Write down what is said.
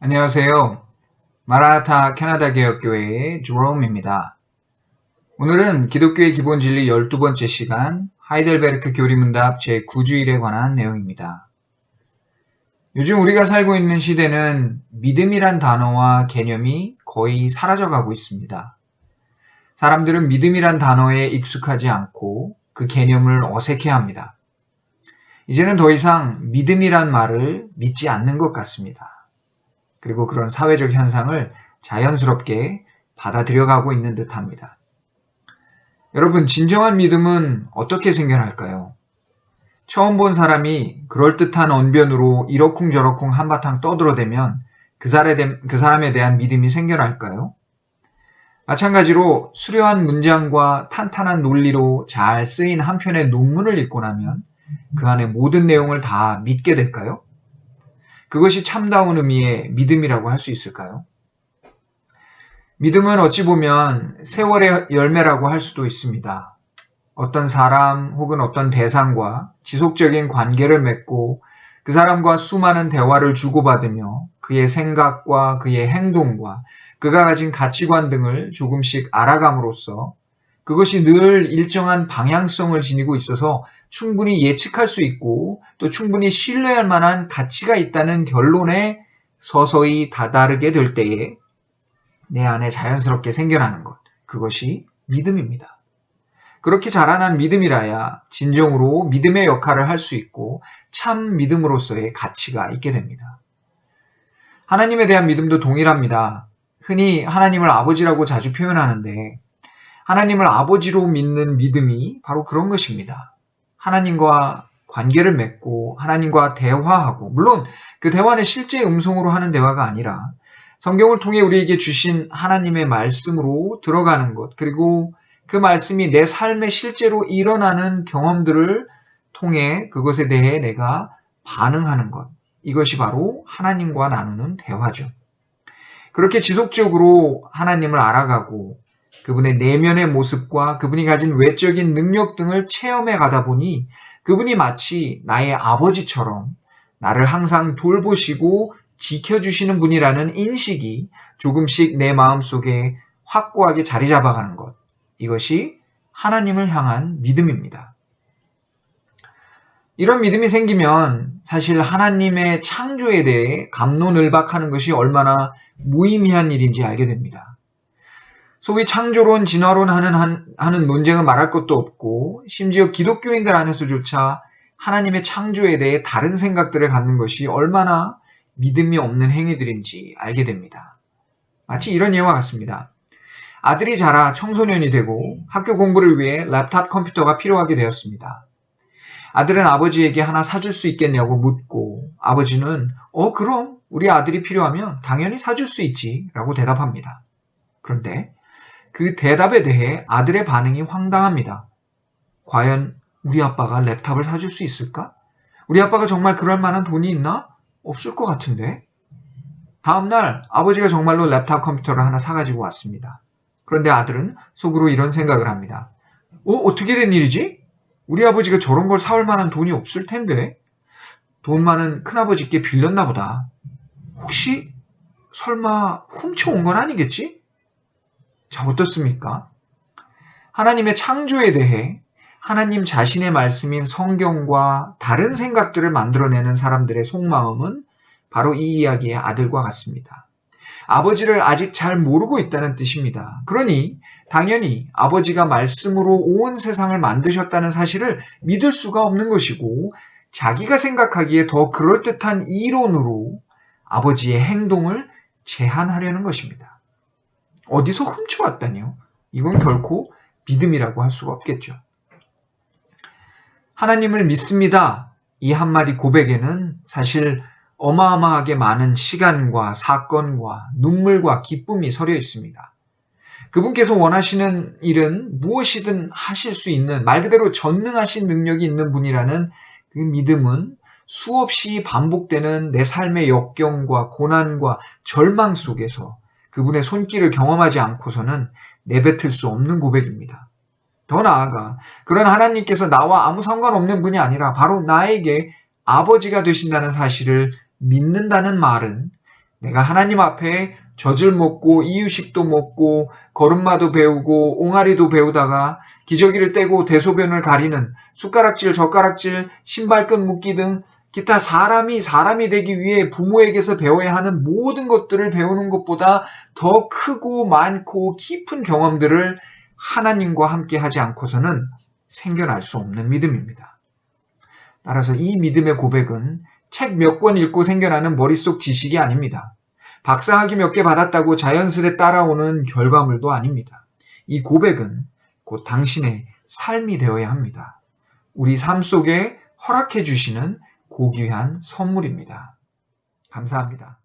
안녕하세요. 마라나타 캐나다 개혁교회의 주롬입니다. 오늘은 기독교의 기본 진리 12번째 시간 하이델베르크 교리문답 제9주일에 관한 내용입니다. 요즘 우리가 살고 있는 시대는 믿음이란 단어와 개념이 거의 사라져가고 있습니다. 사람들은 믿음이란 단어에 익숙하지 않고 그 개념을 어색해합니다. 이제는 더 이상 믿음이란 말을 믿지 않는 것 같습니다. 그리고 그런 사회적 현상을 자연스럽게 받아들여가고 있는 듯합니다. 여러분, 진정한 믿음은 어떻게 생겨날까요? 처음 본 사람이 그럴듯한 언변으로 이러쿵저러쿵 한바탕 떠들어대면 그 사람에 대한 믿음이 생겨날까요? 마찬가지로 수려한 문장과 탄탄한 논리로 잘 쓰인 한 편의 논문을 읽고 나면 그 안의 모든 내용을 다 믿게 될까요? 그것이 참다운 의미의 믿음이라고 할 수 있을까요? 믿음은 어찌 보면 세월의 열매라고 할 수도 있습니다. 어떤 사람 혹은 어떤 대상과 지속적인 관계를 맺고 그 사람과 수많은 대화를 주고받으며 그의 생각과 그의 행동과 그가 가진 가치관 등을 조금씩 알아감으로써 그것이 늘 일정한 방향성을 지니고 있어서 충분히 예측할 수 있고 또 충분히 신뢰할 만한 가치가 있다는 결론에 서서히 다다르게 될 때에 내 안에 자연스럽게 생겨나는 것, 그것이 믿음입니다. 그렇게 자라난 믿음이라야 진정으로 믿음의 역할을 할 수 있고 참 믿음으로서의 가치가 있게 됩니다. 하나님에 대한 믿음도 동일합니다. 흔히 하나님을 아버지라고 자주 표현하는데 하나님을 아버지로 믿는 믿음이 바로 그런 것입니다. 하나님과 관계를 맺고 하나님과 대화하고, 물론 그 대화는 실제 음성으로 하는 대화가 아니라 성경을 통해 우리에게 주신 하나님의 말씀으로 들어가는 것, 그리고 그 말씀이 내 삶에 실제로 일어나는 경험들을 통해 그것에 대해 내가 반응하는 것, 이것이 바로 하나님과 나누는 대화죠. 그렇게 지속적으로 하나님을 알아가고 그분의 내면의 모습과 그분이 가진 외적인 능력 등을 체험해 가다 보니 그분이 마치 나의 아버지처럼 나를 항상 돌보시고 지켜주시는 분이라는 인식이 조금씩 내 마음속에 확고하게 자리 잡아가는 것. 이것이 하나님을 향한 믿음입니다. 이런 믿음이 생기면 사실 하나님의 창조에 대해 갑론을박하는 것이 얼마나 무의미한 일인지 알게 됩니다. 소위 창조론, 진화론 하는 논쟁은 말할 것도 없고 심지어 기독교인들 안에서조차 하나님의 창조에 대해 다른 생각들을 갖는 것이 얼마나 믿음이 없는 행위들인지 알게 됩니다. 마치 이런 예와 같습니다. 아들이 자라 청소년이 되고 학교 공부를 위해 랩탑 컴퓨터가 필요하게 되었습니다. 아들은 아버지에게 하나 사줄 수 있겠냐고 묻고 아버지는 그럼 우리 아들이 필요하면 당연히 사줄 수 있지 라고 대답합니다. 그런데 그 대답에 대해 아들의 반응이 황당합니다. 과연 우리 아빠가 랩탑을 사줄 수 있을까? 우리 아빠가 정말 그럴 만한 돈이 있나? 없을 것 같은데. 다음날 아버지가 정말로 랩탑 컴퓨터를 하나 사가지고 왔습니다. 그런데 아들은 속으로 이런 생각을 합니다. 어떻게 된 일이지? 우리 아버지가 저런 걸 사올 만한 돈이 없을 텐데. 돈 많은 큰아버지께 빌렸나 보다. 혹시 설마 훔쳐온 건 아니겠지? 자, 어떻습니까? 하나님의 창조에 대해 하나님 자신의 말씀인 성경과 다른 생각들을 만들어내는 사람들의 속마음은 바로 이 이야기의 아들과 같습니다. 아버지를 아직 잘 모르고 있다는 뜻입니다. 그러니 당연히 아버지가 말씀으로 온 세상을 만드셨다는 사실을 믿을 수가 없는 것이고 자기가 생각하기에 더 그럴듯한 이론으로 아버지의 행동을 제한하려는 것입니다. 어디서 훔쳐왔다니요? 이건 결코 믿음이라고 할 수가 없겠죠. 하나님을 믿습니다. 이 한마디 고백에는 사실 어마어마하게 많은 시간과 사건과 눈물과 기쁨이 서려 있습니다. 그분께서 원하시는 일은 무엇이든 하실 수 있는, 말 그대로 전능하신 능력이 있는 분이라는 그 믿음은 수없이 반복되는 내 삶의 역경과 고난과 절망 속에서 그분의 손길을 경험하지 않고서는 내뱉을 수 없는 고백입니다. 더 나아가 그런 하나님께서 나와 아무 상관없는 분이 아니라 바로 나에게 아버지가 되신다는 사실을 믿는다는 말은 내가 하나님 앞에 젖을 먹고 이유식도 먹고 걸음마도 배우고 옹알이도 배우다가 기저귀를 떼고 대소변을 가리는 숟가락질, 젓가락질, 신발끈 묶기 등 기타 사람이 되기 위해 부모에게서 배워야 하는 모든 것들을 배우는 것보다 더 크고 많고 깊은 경험들을 하나님과 함께 하지 않고서는 생겨날 수 없는 믿음입니다. 따라서 이 믿음의 고백은 책 몇 권 읽고 생겨나는 머릿속 지식이 아닙니다. 박사학위 몇 개 받았다고 자연스레 따라오는 결과물도 아닙니다. 이 고백은 곧 당신의 삶이 되어야 합니다. 우리 삶 속에 허락해 주시는 고귀한 선물입니다. 감사합니다.